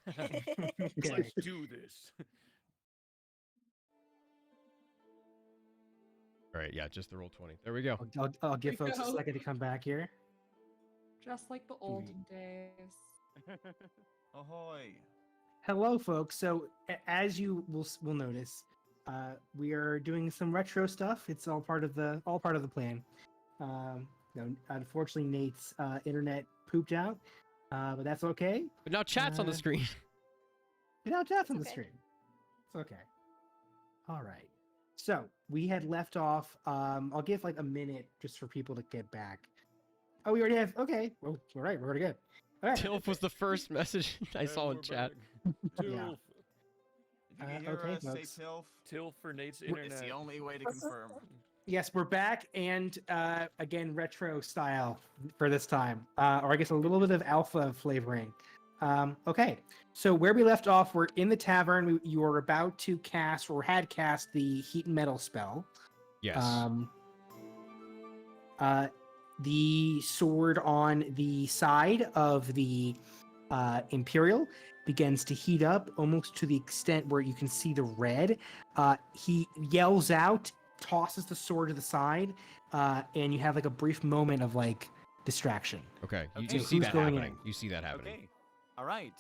Okay. Let's do this. All right, yeah, just the roll 20. There we go. I'll give we folks a go. second to come back here. Just like the olden days. Ahoy! Hello, folks. So, as you will notice, we are doing some retro stuff. It's all part of the plan. Unfortunately, Nate's internet pooped out, but that's okay. But now chat's on the screen. Now chat's on the okay. screen. It's okay. All right. So we had left off. I'll give like a minute just for people to get back. Oh, we already have. Okay. Well, all right. We're already good. All right. Tilf was the first message I And saw in we're chat. back. Yeah. Tilf. If you can hear Okay, us, say folks. Tilf. Tilf for Nate's It's internet. the only way to confirm. Yes, we're back, and again, retro style for this time, or I guess a little bit of alpha flavoring. Okay, so where we left off, we're in the tavern. You were about to cast, or had cast, the heat and metal spell. Yes. The sword on the side of the Imperial begins to heat up almost to the extent where you can see the red. He yells out, tosses the sword to the side, and you have like a brief moment of like distraction. Okay. You, Okay. you see Who's that going happening. in? You see that happening. Okay. All right.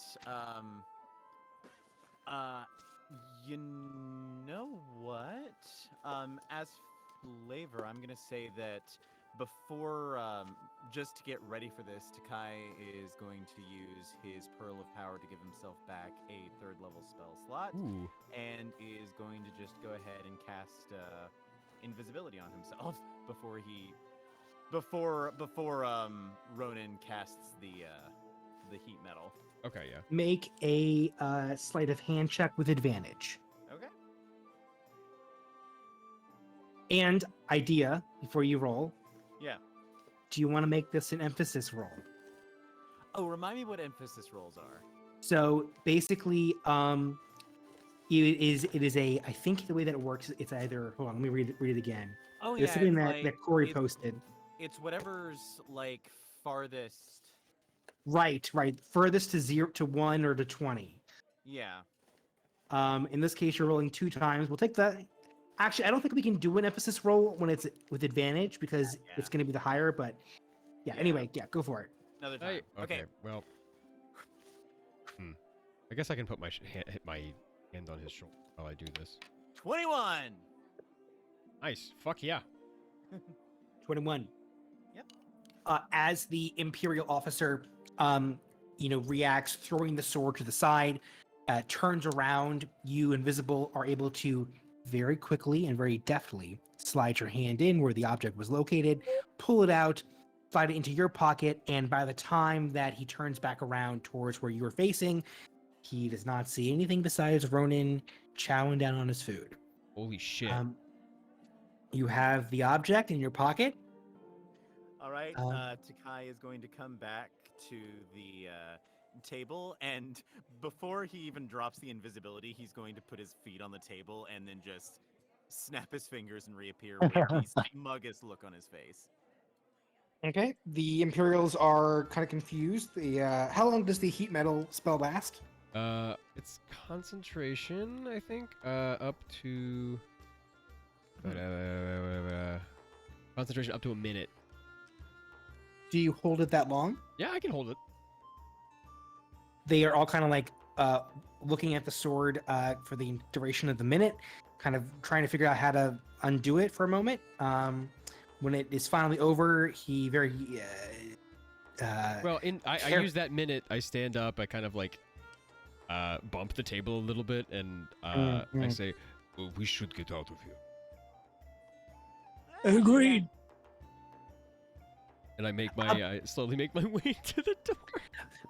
You know what? As flavor, I'm gonna say that before, just to get ready for this, Takai is going to use his Pearl of Power to give himself back a 3rd level spell slot, Ooh. and is going to just go ahead and cast invisibility on himself before Ronan casts the heat metal. Okay, yeah. Make a sleight of hand check with advantage. Okay. And idea before you roll. Yeah. Do you want to make this an emphasis roll? Oh, remind me what emphasis rolls are. So basically, it is a. I think the way that it works, it's either. Hold on, let me read it again. Oh There's yeah, something it's that Corey it's, posted. It's whatever's like farthest. Right. Furthest to 0 to 1 or to 20. Yeah. In this case, you're rolling 2 times. We'll take that. Actually, I don't think we can do an emphasis roll when it's with advantage because Yeah. it's going to be the higher. But yeah. Yeah. Anyway, yeah, go for it. Another time. Hey, Okay. okay. Well. I guess I can put my hit my hand on his shoulder while I do this. 21. Nice. Fuck yeah. 21. Yep. As the Imperial officer, reacts, throwing the sword to the side, turns around, you, Invisible, are able to very quickly and very deftly slide your hand in where the object was located, pull it out, slide it into your pocket, and by the time that he turns back around towards where you were facing, he does not see anything besides Ronan chowing down on his food. Holy shit. You have the object in your pocket. All right. Um, Takai is going to come back to the table, and before he even drops the invisibility, he's going to put his feet on the table and then just snap his fingers and reappear with the smuggest look on his face. Okay. The Imperials are kind of confused. How long does the heat metal spell last? It's concentration, I think. Up to concentration up to a minute. Do you hold it that long? Yeah, I can hold it. They are all kind of like looking at the sword for the duration of the minute, kind of trying to figure out how to undo it for a moment. When it is finally over, he very Well, I use that minute. I stand up. I kind of like bump the table a little bit, and I say, "Oh, we should get out of here." agreed. And I make my I slowly make my way to the door.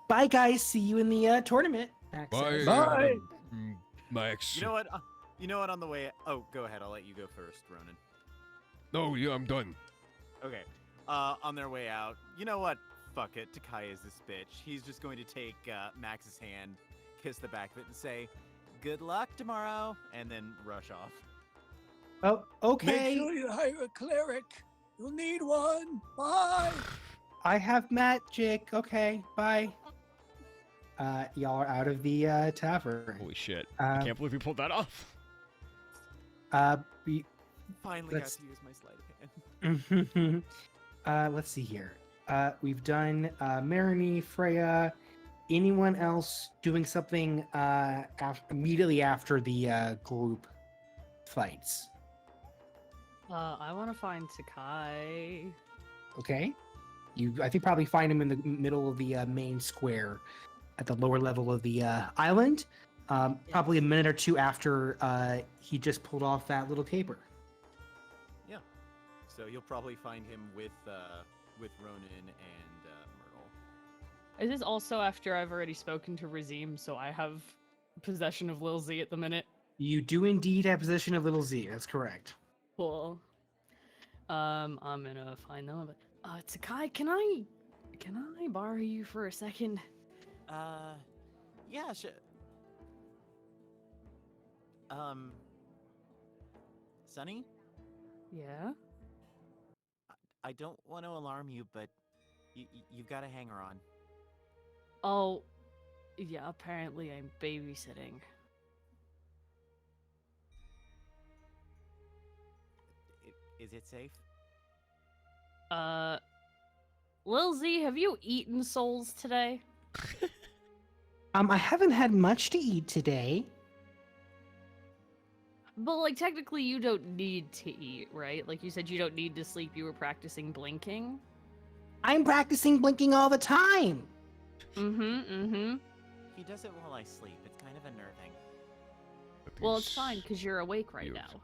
Bye, guys. See you in the tournament. Bye. Bye. Max. You know what? On the way. Oh, go ahead. I'll let you go first, Ronan. No, yeah, I'm done. Okay. On their way out, you know what? Fuck it. Takai is this bitch. He's just going to take Max's hand, kiss the back of it, and say, "Good luck tomorrow," and then rush off. Oh, okay. Make sure you hire a cleric. You'll need one. Bye. I have magic. Okay, bye. y'all are out of the tavern. Holy shit! I Uh, can't believe we pulled that off. we, Finally got Let's- to use my sleight of hand. let's see here. We've done Marini, Freya. Anyone else doing something immediately after the group fights? I want to find Sakai. Okay. I think probably find him in the middle of the main square at the lower level of the island. Probably a minute or two after he just pulled off that little caper. So you'll probably find him with Ronan and Myrtle. Is this also after I've already spoken to Razim, so I have possession of Lil Z at the minute? You do indeed have possession of Little Z. That's correct. Cool. I'm gonna find them. But Sakai, can I borrow you for a second? Yeah, sure. Sonny, Yeah. I don't want to alarm you, but you've got a hanger on. Oh, yeah. Apparently, I'm babysitting. Is it safe? Lil Z, have you eaten souls today? I haven't had much to eat today. But like technically you don't need to eat, right? Like you said you don't need to sleep, you were practicing blinking. I'm practicing blinking all the time. Mm-hmm. He does it while I sleep. It's kind of unnerving. Well, it's fine because you're awake right Cute. now.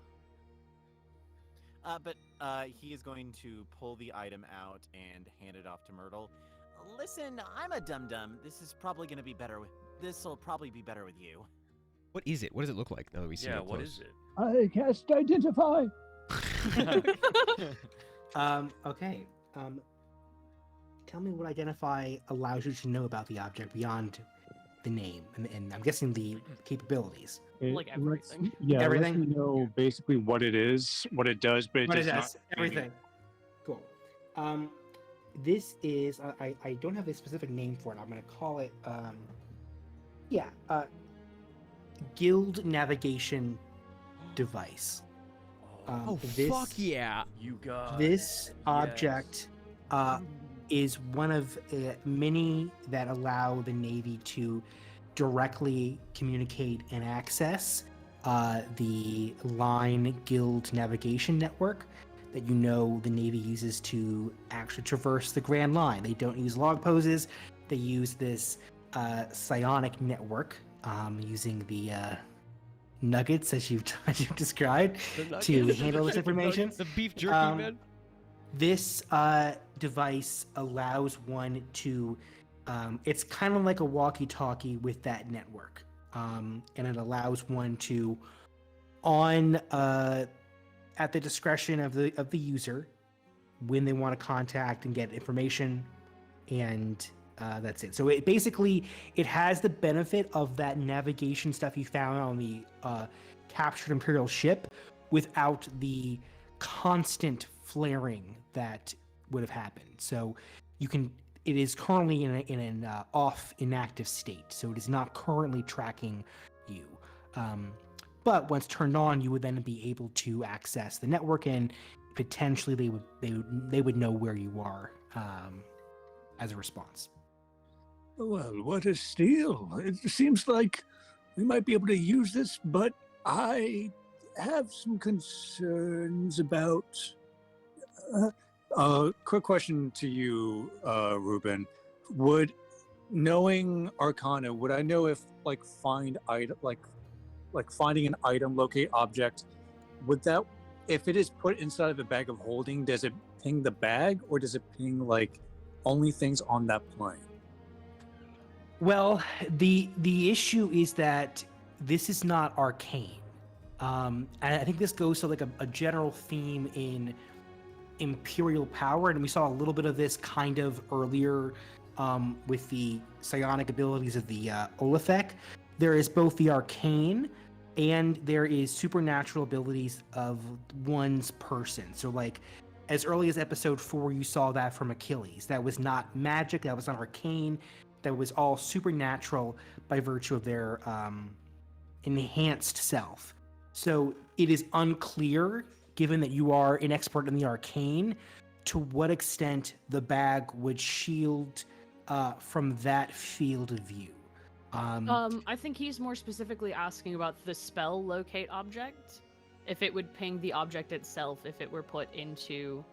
But he is going to pull the item out and hand it off to Myrtle. Listen, I'm a dum-dum. This will probably be better with you. What is it? What does it look like now that we see it? Yeah, up what close? is it? I cast identify. Okay. Tell me what identify allows you to know about the object beyond the name, and I'm guessing the capabilities. Like everything. Yeah, Everything? lets you know basically what it is, what it does, but it What does it not does, everything. Cool. This is I don't have a specific name for it. I'm gonna call it guild navigation device. Oh this, fuck yeah! You got This object is one of many that allow the Navy to directly communicate and access the line guild navigation network that the Navy uses to actually traverse the Grand Line. They don't use log poses. They use this psionic network using the nuggets as you've described to handle this information. The beef jerky, man. This device allows one to it's kind of like a walkie-talkie with that network, and it allows one to at the discretion of the user when they want to contact and get information, and that's it. So it has the benefit of that navigation stuff you found on the captured Imperial ship without the constant flaring that would have happened. So it is currently in an off inactive state, so it is not currently tracking you. But once turned on, you would then be able to access the network, and potentially they would know where you are as a response. Well, what a steal. It seems like we might be able to use this, but I have some concerns about... quick question to you, Ruben. Would knowing Arcana, would I know if finding an item, locate object, would that, if it is put inside of a bag of holding, does it ping the bag, or does it ping only things on that plane? Well, the issue is that this is not arcane. And I think this goes to a general theme in Imperial power, and we saw a little bit of this kind of earlier with the psionic abilities of the Olithek. There is both the arcane and there is supernatural abilities of one's person. So as early as episode 4, you saw that from Achilles. That was not magic, that was not arcane. that was all supernatural by virtue of their enhanced self. So it is unclear, given that you are an expert in the arcane, to what extent the bag would shield from that field of view. I think he's more specifically asking about the spell locate object. If it would ping the object itself if it were put into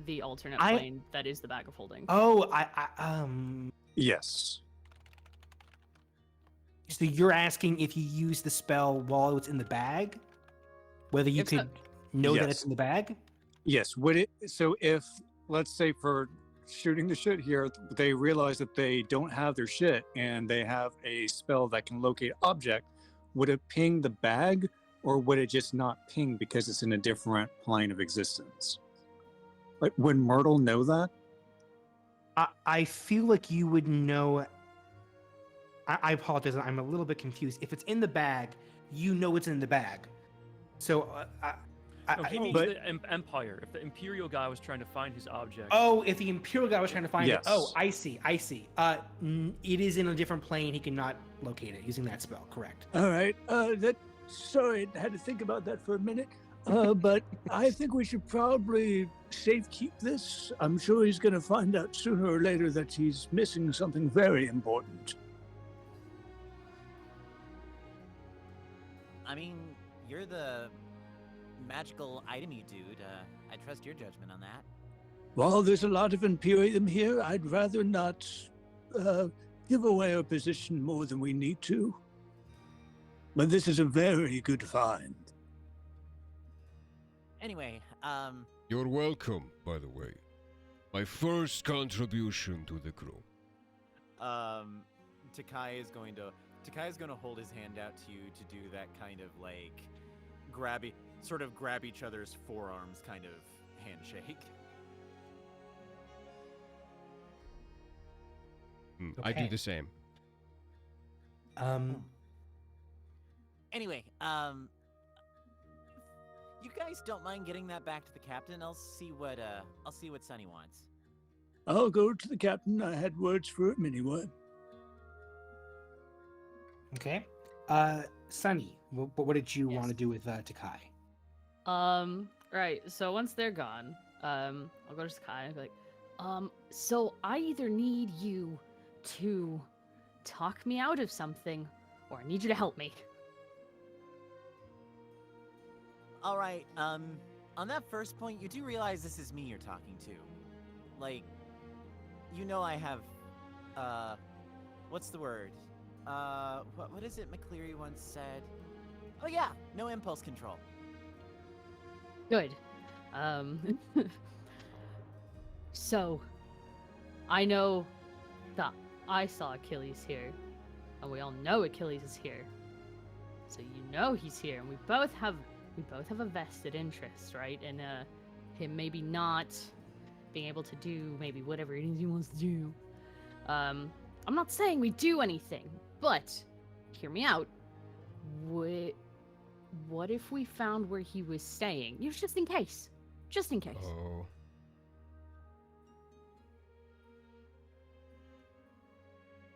the alternate plane that is the bag of holding. Oh, Yes. so you're asking if you use the spell while it's in the bag, whether you If so- could know that Yes. it's in the bag? Yes. Would it? So if, let's say, for shooting the shit here, they realize that they don't have their shit and they have a spell that can locate object, would it ping the bag, or would it just not ping because it's in a different plane of existence? Like, would Myrtle know that? I feel like you would know. I apologize. I'm a little bit confused. If it's in the bag, you know it's in the bag. So, No, he means but- the Empire. If the Imperial guy was trying to find his object. oh, if the Imperial guy was trying to find it. Oh, Yes. I see. It is in a different plane. He cannot locate it using that spell. Correct. All right. Sorry, I had to think about that for a minute. But I think we should probably safe keep this. I'm sure he's going to find out sooner or later that he's missing something very important. I mean, you're the magical itemy dude. I trust your judgment on that. While there's a lot of Imperium here, I'd rather not give away our position more than we need to. But this is a very good find. Anyway, You're welcome, by the way. My first contribution to the crew. Takai is going to hold his hand out to you to do that kind of like grab each other's forearms kind of handshake. I do Okay. the same. anyway, you guys don't mind getting that back to the captain? I'll see what Sunny wants. I'll go to the captain. I had words for him anyway. Okay. Sunny, what did you want Yes. to do with Takai? Right. So once they're gone, I'll go to Sky and be like, so I either need you to talk me out of something, or I need you to help me. All right. On that first point, you do realize this is me you're talking to. Like, I have, what's the word? What is it McCleary once said? Oh yeah, no impulse control. Good. So, I know that I saw Achilles here, and we all know Achilles is here. So you know he's here, and we both have a vested interest, right? In him maybe not being able to do maybe whatever it is he wants to do. I'm not saying we do anything, but hear me out. What if we found where he was staying? Just in case. Just in case. Oh.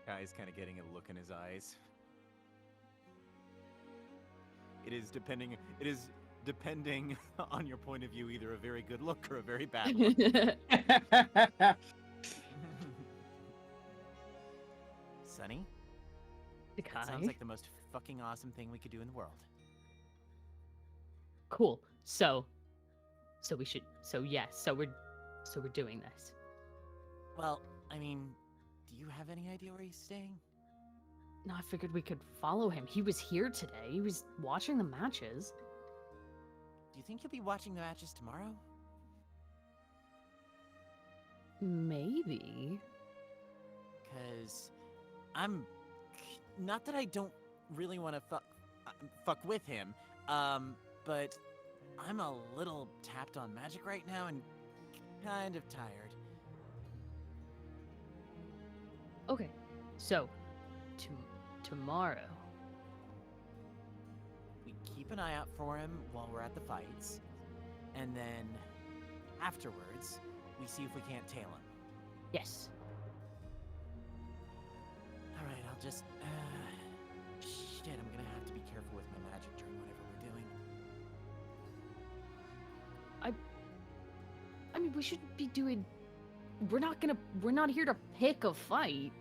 Kai's kind of getting a look in his eyes. It is depending on your point of view, either a very good look or a very bad look. Sunny, The that sounds like the most fucking awesome thing we could do in the world. Cool. So we're doing this. Well, I mean, do you have any idea where he's staying? No, I figured we could follow him. He was here today. He was watching the matches. Do you think he'll be watching the matches tomorrow? Maybe. Because not that I don't really want to fuck with him, but I'm a little tapped on magic right now and kind of tired. Okay. So, tomorrow. We keep an eye out for him while we're at the fights, and then afterwards, we see if we can't tail him. Yes. I'll just. Shit, I'm gonna have to be careful with my magic during whatever we're doing. I mean, we shouldn't be doing. We're not here to pick a fight.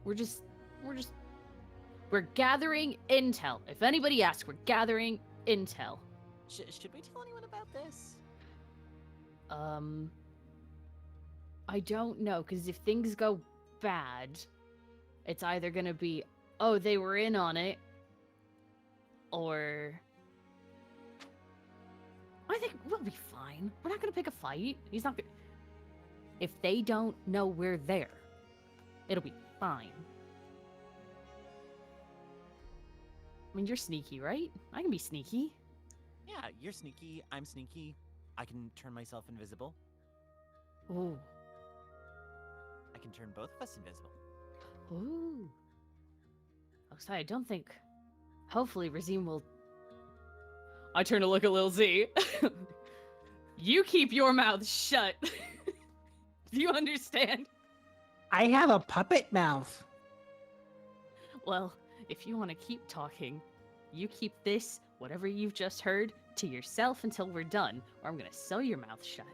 We're gathering intel. If anybody asks, we're gathering intel. Should we tell anyone about this? I don't know, because if things go bad, it's either gonna be, oh, they were in on it, or I think we'll be fine. We're not gonna pick a fight. He's not gonna. If they don't know we're there, it'll be fine. I mean, you're sneaky, right? I can be sneaky. Yeah, you're sneaky. I'm sneaky. I can turn myself invisible. Ooh. I can turn both of us invisible. Ooh. So I don't think. Hopefully, Razim will. I turn to look at Lil Z. You keep your mouth shut. Do you understand? I have a puppet mouth. Well, if you want to keep talking, you keep this, whatever you've just heard, to yourself until we're done, or I'm gonna sew your mouth shut.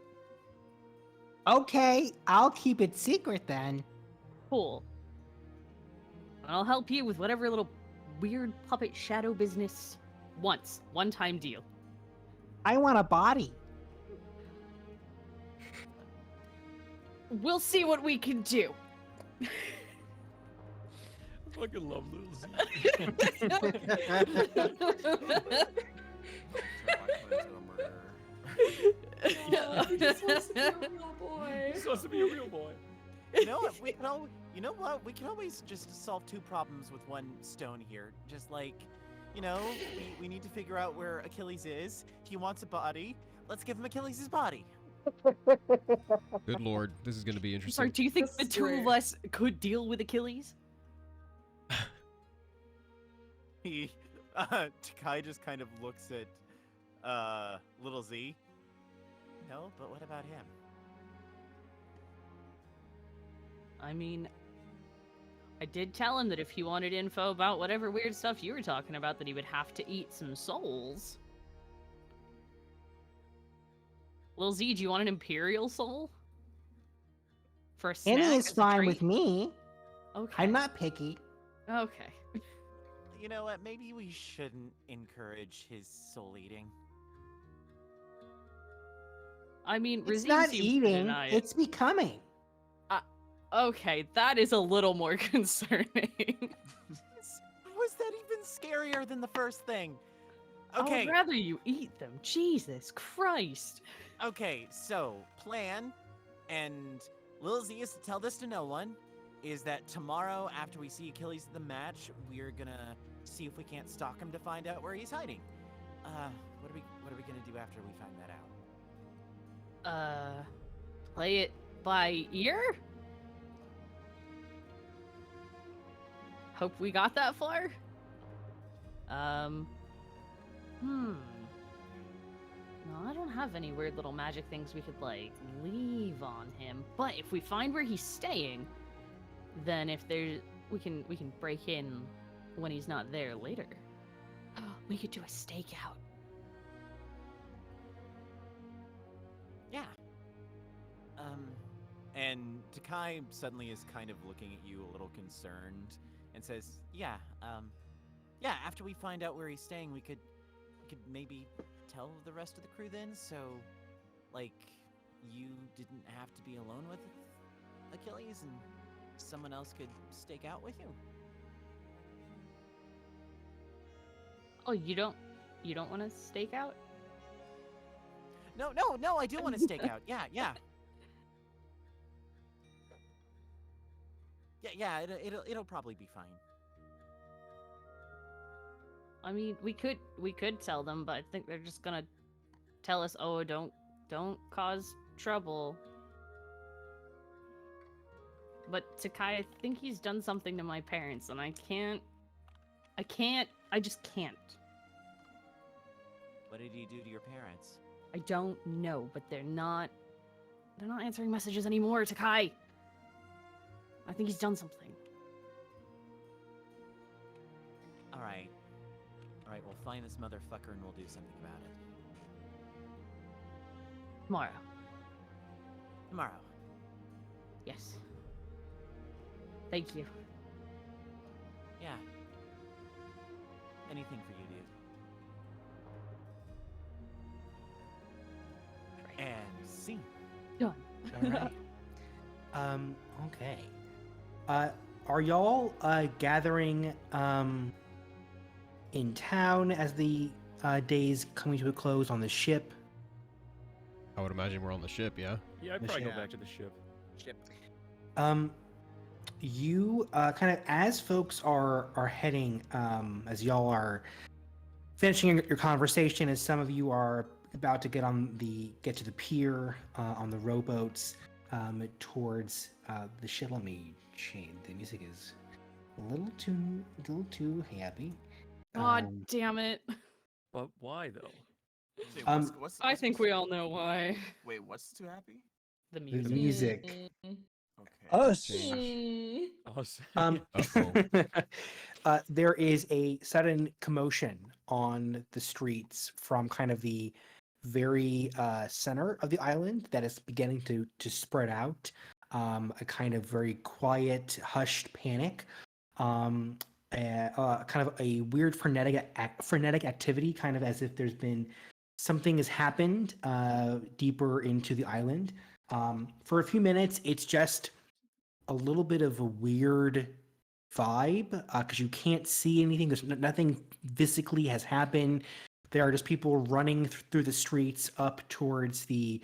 Okay, I'll keep it secret then. Cool. And I'll help you with whatever little weird puppet shadow business once. One-time deal. I want a body. We'll see what we can do. I fucking love Lil Z. He just wants to be a real boy. He's supposed to be a real boy. You know what? You know what? We can always just solve two problems with one stone here. Just like, we need to figure out where Achilles is. He wants a body. Let's give him Achilles' body. Good lord, this is going to be interesting. Sorry, do you think This the is two of great. us could deal with Achilles? Takai just kind of looks at little Z. No, but what about him? I mean, I did tell him that if he wanted info about whatever weird stuff you were talking about, that he would have to eat some souls. Lil Z, do you want an Imperial soul? For a snack? Any is as a fine treat? with me. Okay. I'm not picky. Okay. You know what? Maybe we shouldn't encourage his soul eating. I mean, It's Razim not seems to eating, deny it. it's becoming. Okay, that is a little more concerning. How is that even scarier than the first thing? Okay, I'd rather you eat them. Jesus Christ. okay, so plan, and Lil Z is to tell this to no one, is that tomorrow after we see Achilles at the match, we're gonna see if we can't stalk him to find out where he's hiding. What are we gonna do after we find that out? Play it by ear? Hope we got that far? No, I don't have any weird little magic things we could, like, leave on him. But if we find where he's staying, then if there's... we can break in when he's not there later. We could do a stakeout. Yeah. And Takai suddenly is kind of looking at you a little concerned and says, yeah, after we find out where he's staying, we could maybe tell the rest of the crew then, so, like, you didn't have to be alone with Achilles and someone else could stake out with you. Oh, you don't want to stake out? No, I do want to stake out. Yeah. Yeah, it'll probably be fine. I mean, we could tell them, but I think they're just gonna tell us, "Oh, don't cause trouble." But Takai, I think he's done something to my parents, and I just can't. What did he do to your parents? I don't know, but they're not answering messages anymore, Takai. I think he's done something. All right. All right, we'll find this motherfucker and we'll do something about it. Tomorrow. Tomorrow. Yes. Thank you. Yeah. Anything for you, dude. And scene. Done. All right. Okay. Are y'all gathering in town as the day's coming to a close on the ship? I would imagine we're on the ship, yeah? Yeah, I'd The probably go ship. back to the ship. You kind of as folks are heading, as y'all are finishing your conversation, as some of you are about to get to the pier on the rowboats towards the ship. Let me change. The music is a little too happy. God damn it. But why though? Wait, Um, I think we all know why. Wait, what's too happy? The The music. music. Okay. Us. Mm. Us. There is a sudden commotion on the streets from kind of the very center of the island that is beginning to spread out. A kind of very quiet, hushed panic. Kind of a weird frenetic activity, kind of as if there's been something has happened deeper into the island. For a few minutes, it's just a little bit of a weird vibe because you can't see anything. There's nothing physically has happened. There are just people running through the streets up towards the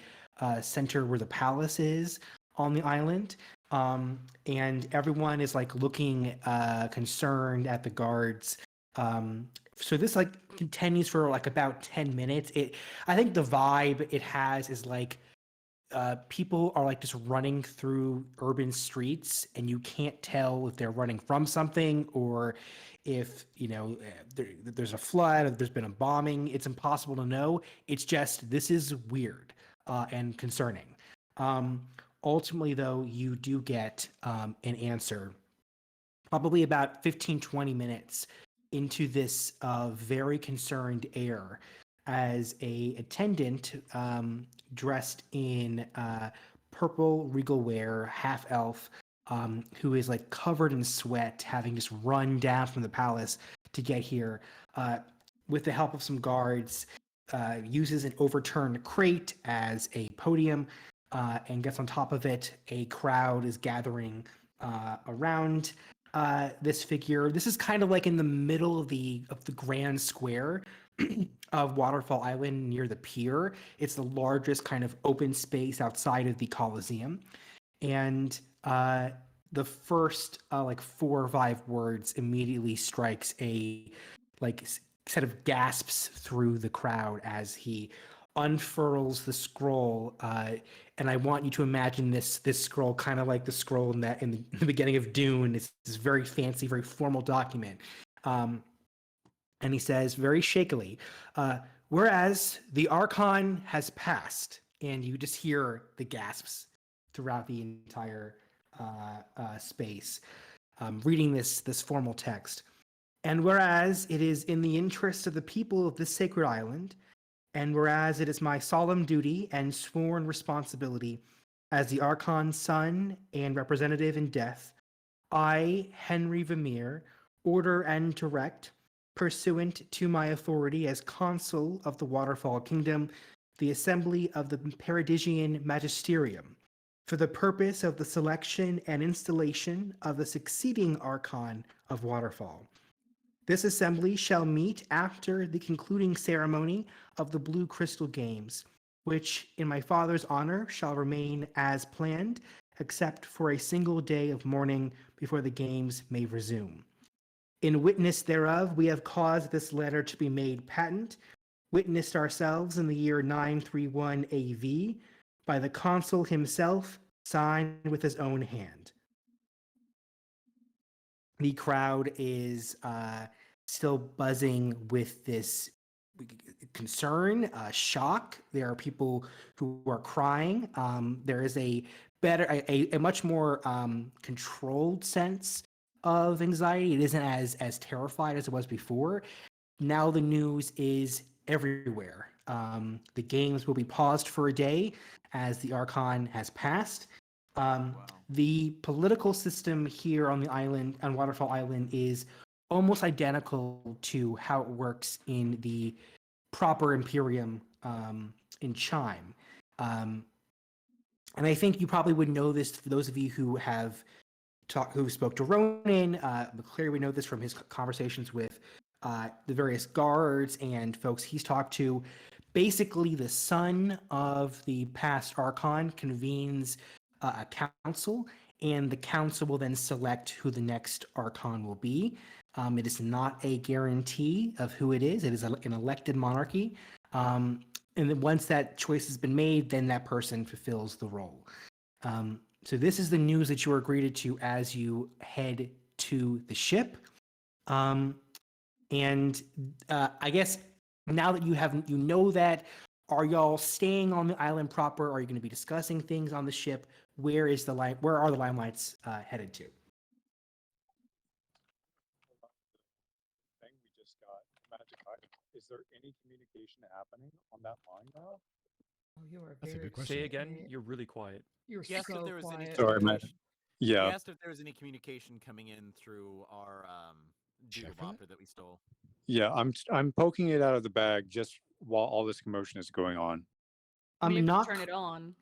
center where the palace is on the island. And everyone is like looking concerned at the guards. So this like continues for like about 10 minutes. I think the vibe it has is like people are like just running through urban streets and you can't tell if they're running from something or if there's a flood or there's been a bombing. It's impossible to know. It's just this is weird and concerning. Ultimately though, you do get an answer probably about 15-20 minutes into this very concerned air as a attendant dressed in purple regal wear, half elf, who is like covered in sweat, having just run down from the palace to get here, with the help of some guards, uses an overturned crate as a podium, and gets on top of it. A crowd is gathering around this figure. This is kind of like in the middle of the grand square of Waterfall Island near the pier. It's the largest kind of open space outside of the Colosseum. And the first like 4 or 5 words immediately strikes a like set of gasps through the crowd as he unfurls the scroll. And I want you to imagine this scroll kind of like the scroll in the beginning of Dune. It's this very fancy, very formal document. And he says very shakily, whereas the Archon has passed, and you just hear the gasps throughout the entire space, reading this formal text. And whereas it is in the interest of the people of this sacred island, and whereas it is my solemn duty and sworn responsibility as the Archon's son and representative in death, I, Henry Vermeer, order and direct, pursuant to my authority as consul of the Waterfall Kingdom, the assembly of the Paradisian Magisterium, for the purpose of the selection and installation of the succeeding Archon of Waterfall. This assembly shall meet after the concluding ceremony of the Blue Crystal Games, which in my father's honor shall remain as planned, except for a single day of mourning before the games may resume. In witness thereof, we have caused this letter to be made patent, witnessed ourselves in the year 931 AV, by the consul himself, signed with his own hand. The crowd is still buzzing with this concern, shock. There are people who are crying. There is a much more controlled sense of anxiety. It isn't as terrified as it was before. Now the news is everywhere. The games will be paused for a day as the Archon has passed. Wow. The political system here on the island, on Waterfall Island, is almost identical to how it works in the proper Imperium in Chime. And I think you probably would know this for those of you who have who spoke to Ronan. McCleary would know this from his conversations with the various guards and folks he's talked to. Basically, the son of the past Archon convenes a council, and the council will then select who the next Archon will be. It is not a guarantee of who it is. It is an elected monarchy. And then once that choice has been made, then that person fulfills the role. So this is the news that you are greeted to as you head to the ship. And I guess now that you know that, are y'all staying on the island proper? Are you going to be discussing things on the ship? Where are the Limelights headed to? Thing we just got, magic item. Is there any communication happening on that line now? Oh, you are That's a very good question. Say again. You're really quiet. You're He asked so if there was any quiet. Sorry, man. communication. He Yeah. asked if there was any communication coming in through our Check doodle for that? bopper that we stole. Yeah, I'm poking it out of the bag just while all this commotion is going on. I mean, if you Not turn it on.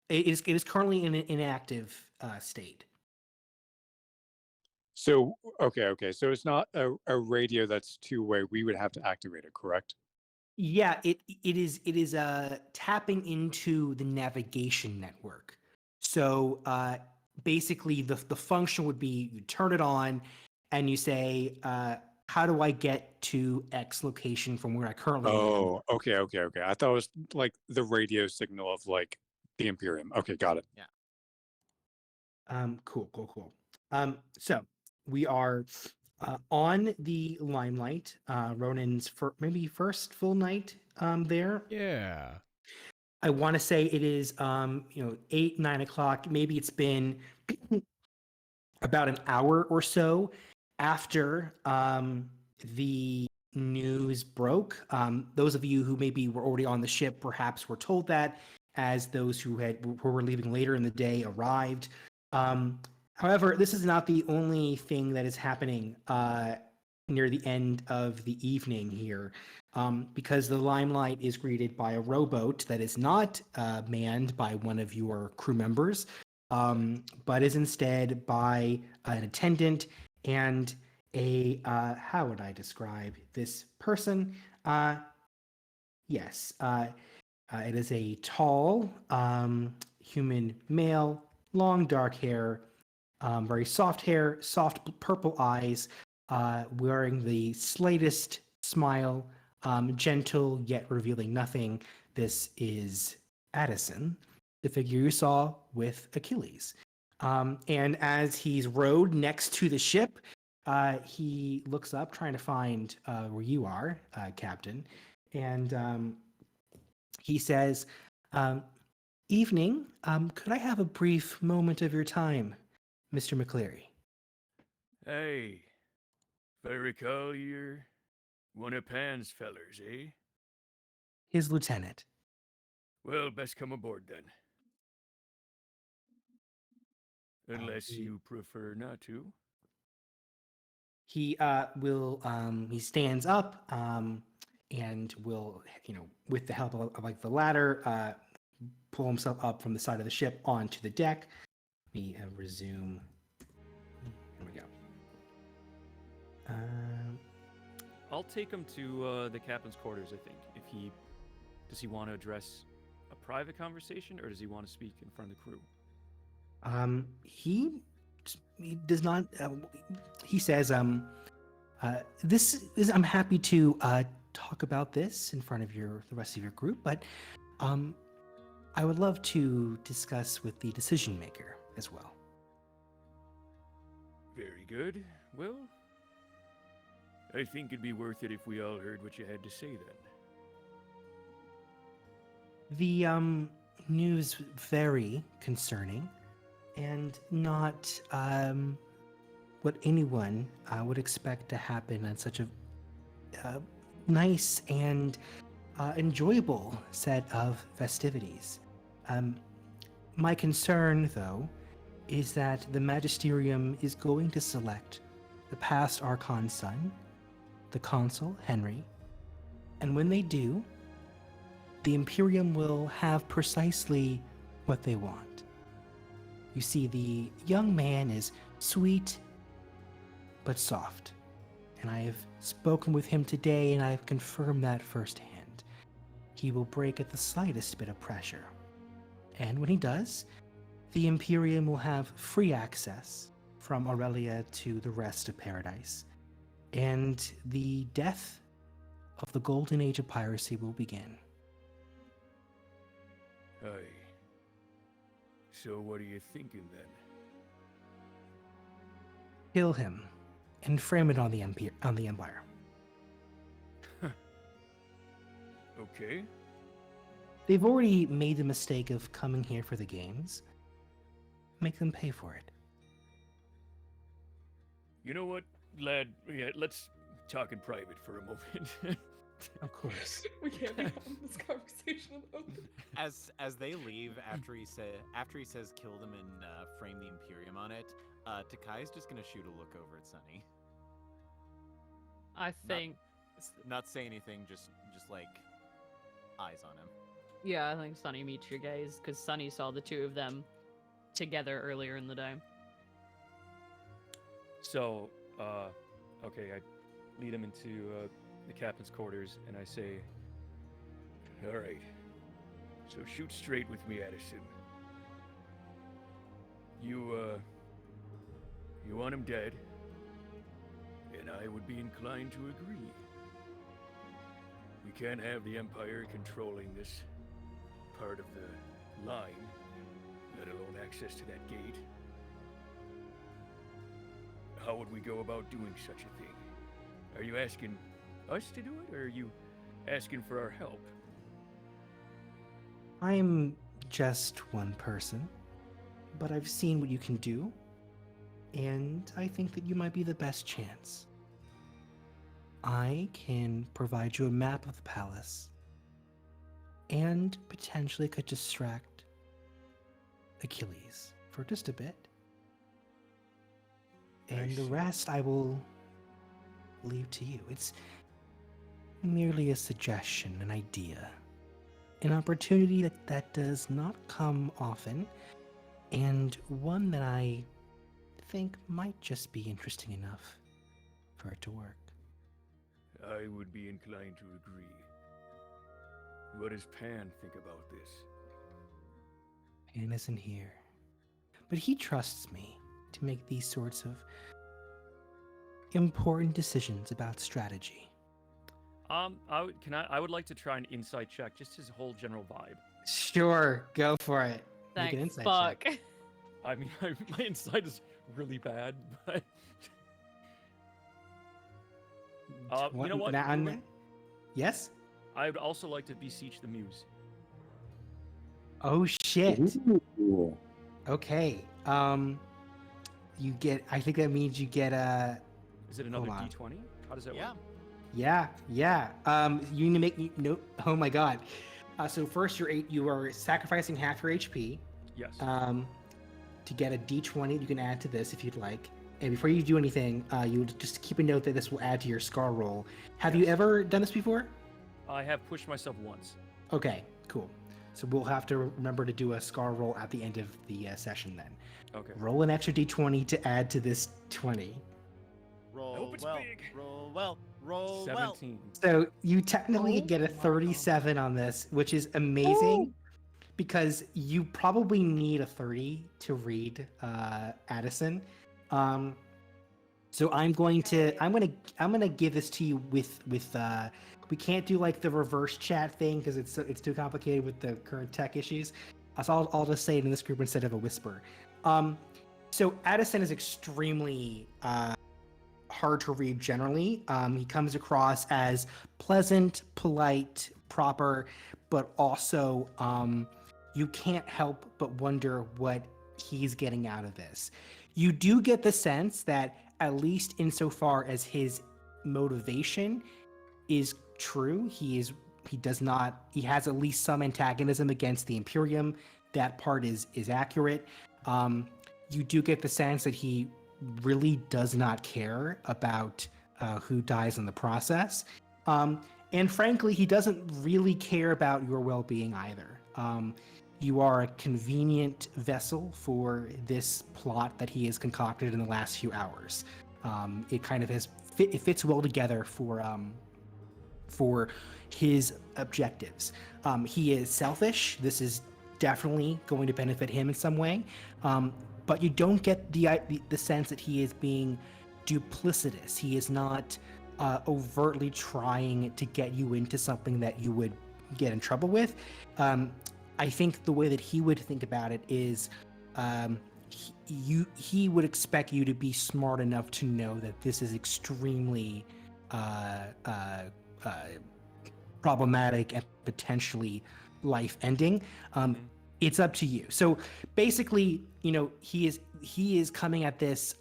It is currently in an inactive state. So okay. So it's not a radio that's two-way. We would have to activate it, correct? Yeah, it is tapping into the navigation network. So basically, the function would be you turn it on, and you say, "How do I get to X location from where I currently am?" Oh, okay. I thought it was like the radio signal of like the Imperium. Okay, got it. Cool. So we are on the Limelight. Ronan's maybe first full night there. Yeah. I want to say it is 8-9 o'clock. Maybe it's been about an hour or so after the news broke. Those of you who maybe were already on the ship perhaps were told that, as those who were leaving later in the day arrived. However, this is not the only thing that is happening near the end of the evening here, because the Limelight is greeted by a rowboat that is not manned by one of your crew members, but is instead by an attendant and a how would I describe this person? Yes, it is a tall human male, long dark hair, very soft hair, soft purple eyes, wearing the slightest smile, gentle yet revealing nothing. This is Addison, the figure you saw with Achilles. And as he's rowed next to the ship, he looks up trying to find where you are, Captain. And he says, "Evening, could I have a brief moment of your time, Mr. McCleary?" Hey, if I recall, you're one of Pan's fellers, eh? His lieutenant. Well, best come aboard then. Unless he- you prefer not to. He he stands up and will, with the help of like the ladder, pull himself up from the side of the ship onto the deck. Let me resume. Here we go. I'll take him to the captain's quarters, I think. Does he want to address a private conversation, or does he want to speak in front of the crew? He does not. He says, "This is. I'm happy to talk about this in front of the rest of your group, but I would love to discuss with the decision maker as well." Very good. Well, I think it'd be worth it if we all heard what you had to say then. The news very concerning, and not what anyone would expect to happen at such a nice and enjoyable set of festivities. My concern, though, is that the Magisterium is going to select the past Archon's son, the Consul, Henry, and when they do, the Imperium will have precisely what they want. You see, the young man is sweet but soft, and I have spoken with him today and I've confirmed that firsthand. He will break at the slightest bit of pressure. And when he does, the Imperium will have free access from Aurelia to the rest of Paradise. And the death of the Golden Age of Piracy will begin. Aye. So what are you thinking then? Kill him and frame it on the Empire. Okay. They've already made the mistake of coming here for the games. Make them pay for it. You know what, lad? Yeah, let's talk in private for a moment. Of course. We can't be having this conversation about this. As they leave after he says kill them and frame the Imperium on it, Takai's just gonna shoot a look over at Sunny. I think. Not say anything, just like eyes on him. Yeah, I think Sunny meets your gaze because Sunny saw the two of them together earlier in the day. So, okay, I lead him into the captain's quarters, and I say, All right. So shoot straight with me, Addison. You want him dead, and I would be inclined to agree. We can't have the Empire controlling this part of the line, let alone access to that gate. How would we go about doing such a thing? Are you asking us to do it, or are you asking for our help? I'm just one person, but I've seen what you can do, and I think that you might be the best chance. I can provide you a map of the palace, and potentially could distract Achilles for just a bit. And the see. rest I will leave to you. It's merely a suggestion, an idea, an opportunity that does not come often, and one that I think might just be interesting enough for it to work. I would be inclined to agree. What does Pan think about this? Pan isn't here, but he trusts me to make these sorts of important decisions about strategy. I would like to try an insight check, just his whole general vibe. Sure, go for it. Make an Thanks, insight fuck. check. I mean, my insight is really bad, but you know what? Ruben? Yes? I would also like to beseech the muse. Oh shit. Ooh. Okay. You get. I think that means you get a. Is it another Hold on. D20? How does that Yeah. work? Yeah. You need to make. Nope. Oh my god. So first, you are sacrificing half your HP. Yes. To get a D20, you can add to this if you'd like. And before you do anything, you just keep a note that this will add to your scar roll. Have you ever done this before? I have pushed myself once. Okay, cool. So we'll have to remember to do a scar roll at the end of the session then. Okay. Roll an extra D20 to add to this 20. Roll hope it's well. big. Roll well. Roll well. 17. So you technically Oh get a my God. 37 on this, which is amazing because you probably need a 30 to read Addison. So I'm gonna give this to you with we can't do like the reverse chat thing because it's too complicated with the current tech issues. So I'll just say it in this group instead of a whisper. So Addison is extremely hard to read generally. He comes across as pleasant, polite, proper, but also you can't help but wonder what he's getting out of this. You do get the sense that at least insofar as his motivation is true. He has at least some antagonism against the Imperium. That part is accurate. You do get the sense that he really does not care about who dies in the process. And frankly, he doesn't really care about your well-being either. You are a convenient vessel for this plot that he has concocted in the last few hours. It kind of it fits well together for his objectives. He is selfish. This is definitely going to benefit him in some way. But you don't get the sense that he is being duplicitous. He is not overtly trying to get you into something that you would get in trouble with. I think the way that he would think about it is he would expect you to be smart enough to know that this is extremely problematic and potentially life-ending. It's up to you. So basically, he is coming at this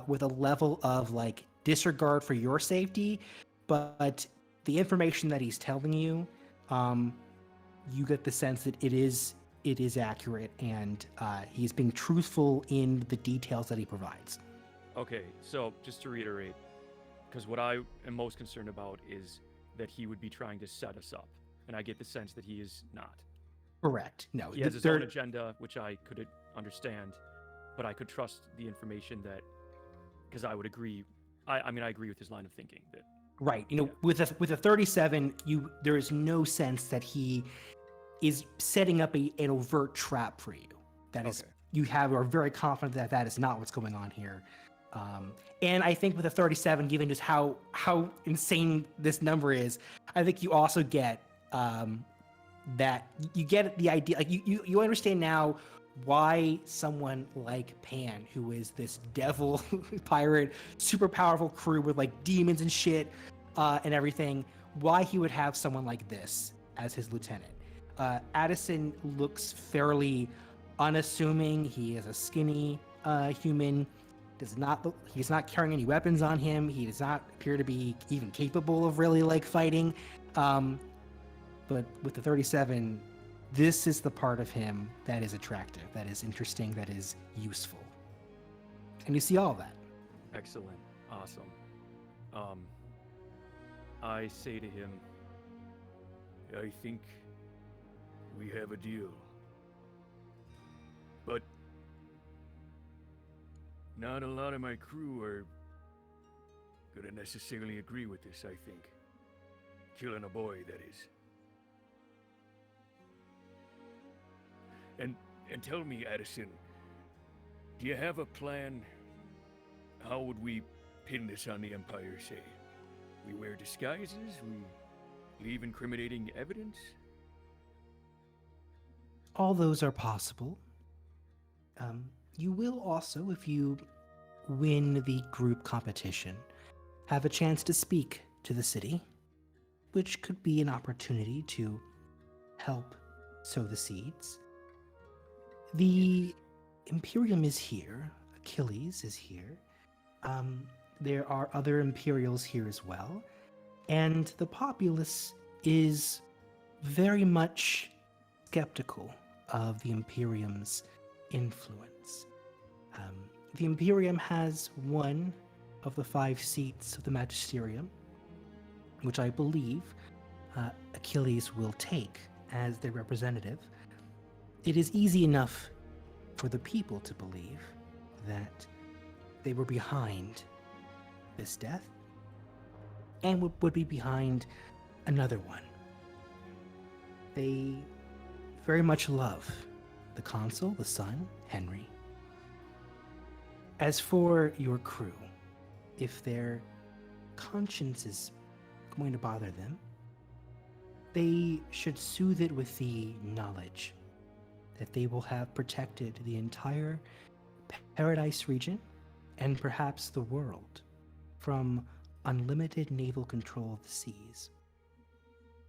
with a level of like disregard for your safety, but the information that he's telling you, you get the sense that it is accurate, and he's being truthful in the details that he provides. Okay, so just to reiterate, because what I am most concerned about is that he would be trying to set us up, and I get the sense that he is not. Correct. No, He has his own agenda, which I could understand, but I could trust the information that, because I would agree. I mean, I agree with his line of thinking that. Right. With a 37, there is no sense that he is setting up an overt trap for you. That is, are very confident that is not what's going on here. And I think with a 37, given just how insane this number is, I think you also get that you get the idea. Like you understand now why someone like Pan, who is this devil pirate, super powerful crew with like demons and shit and everything, why he would have someone like this as his lieutenant. Addison looks fairly unassuming. He is a skinny human. He's not carrying any weapons on him. He does not appear to be even capable of really like fighting. But with the 37, this is the part of him that is attractive, that is interesting, that is useful. And you see all of that. Excellent. Awesome. I say to him, I think we have a deal. But not a lot of my crew are gonna necessarily agree with this, I think. Killing a boy, that is. And tell me, Addison, do you have a plan? How would we pin this on the Empire, say? We wear disguises? We leave incriminating evidence? All those are possible. You will also, if you win the group competition, have a chance to speak to the city, which could be an opportunity to help sow the seeds. The Imperium is here. Achilles is here. There are other Imperials here as well. And the populace is very much skeptical of the Imperium's influence. The Imperium has one of the 5 seats of the Magisterium, which I believe Achilles will take as their representative. It is easy enough for the people to believe that they were behind this death and would be behind another one. They very much love the consul, the son, Henry. As for your crew, if their conscience is going to bother them, they should soothe it with the knowledge that they will have protected the entire Paradise region and perhaps the world from unlimited naval control of the seas.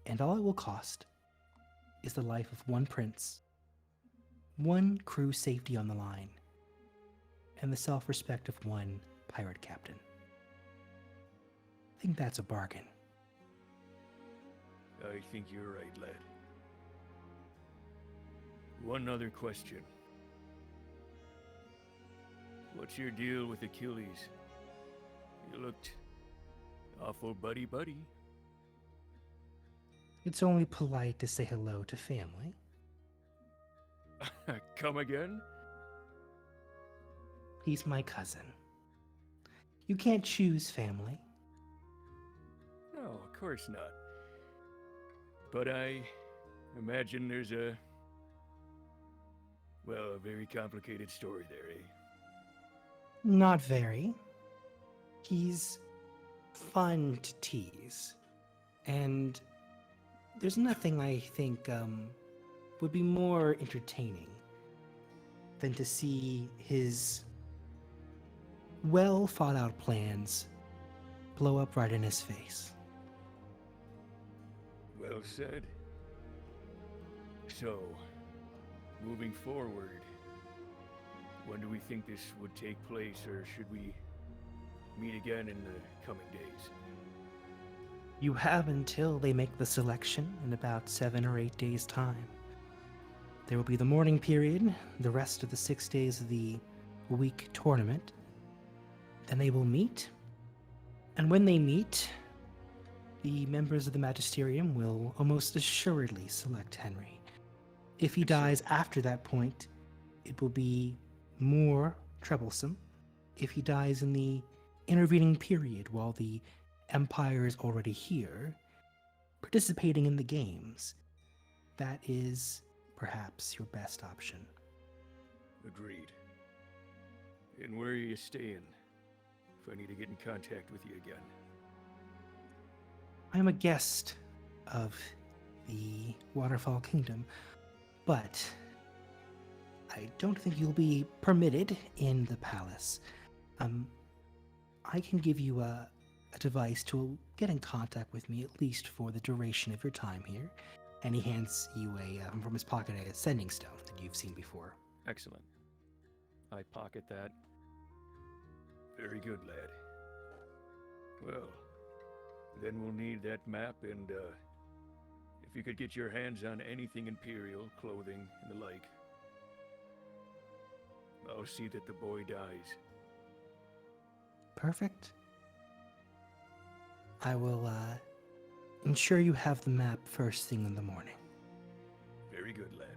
And all it will cost is the life of one prince, one crew safety on the line, and the self-respect of one pirate captain. I think that's a bargain. I think you're right, lad. One other question. What's your deal with Achilles? You looked awful buddy-buddy. It's only polite to say hello to family. Come again? He's my cousin. You can't choose family. No, of course not. But I imagine there's a very complicated story there, eh? Not very. He's fun to tease. And there's nothing I think would be more entertaining than to see his well thought out plans blow up right in his face. Well said. So, moving forward, when do we think this would take place, or should we meet again in the coming days? You have until they make the selection in about 7 or 8 days' time. There will be the morning period, the rest of the 6 days of the week tournament. Then they will meet, and when they meet, the members of the Magisterium will almost assuredly select Henry. If he dies after that point, it will be more troublesome. If he dies in the intervening period while the Empire is already here, participating in the games, that is perhaps your best option. Agreed. And where are you staying? If I need to get in contact with you again. I am a guest of the Waterfall Kingdom, but I don't think you'll be permitted in the palace. I can give you a device to get in contact with me, at least for the duration of your time here. And he hands you from his pocket, a sending stone that you've seen before. Excellent. I pocket that. Very good, lad. Well, then we'll need that map, and if you could get your hands on anything Imperial, clothing, and the like, I'll see that the boy dies. Perfect. I will ensure you have the map first thing in the morning. Very good, lad.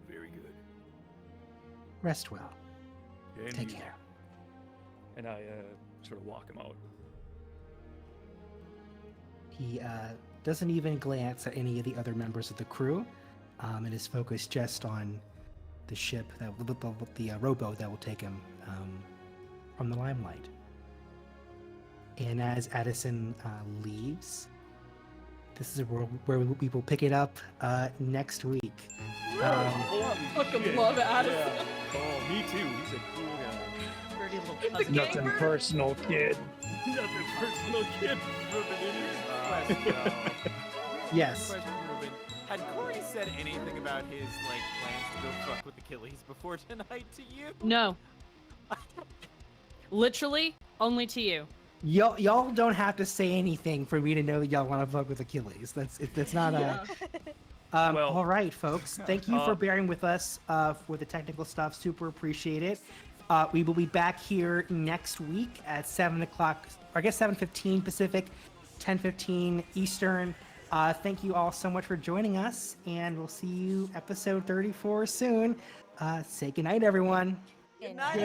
Very good. Rest well. And Take you. care. And I sort of walk him out. He doesn't even glance at any of the other members of the crew, and is focused just on the ship, the rowboat that will take him from the limelight. And as Addison leaves, this is where we will pick it up next week. I fucking love Addison. Yeah. Oh, me too. He's a cool guy. Dirty little In the cousin. game Nothing version- personal, kid. Nothing personal, kid. Yes. Question, Ruben. Had Corey said anything about his plans to go fuck with Achilles before tonight to you? No. Literally, only to you. Y'all don't have to say anything for me to know that y'all want to fuck with Achilles. That's not a. Yeah. Well- All right, folks. Thank you for bearing with us for the technical stuff. Super appreciate it. We will be back here next week at 7 o'clock, or I guess 7:15 Pacific, 10:15 Eastern. Thank you all so much for joining us, and we'll see you episode 34 soon. Say goodnight, everyone. Good night.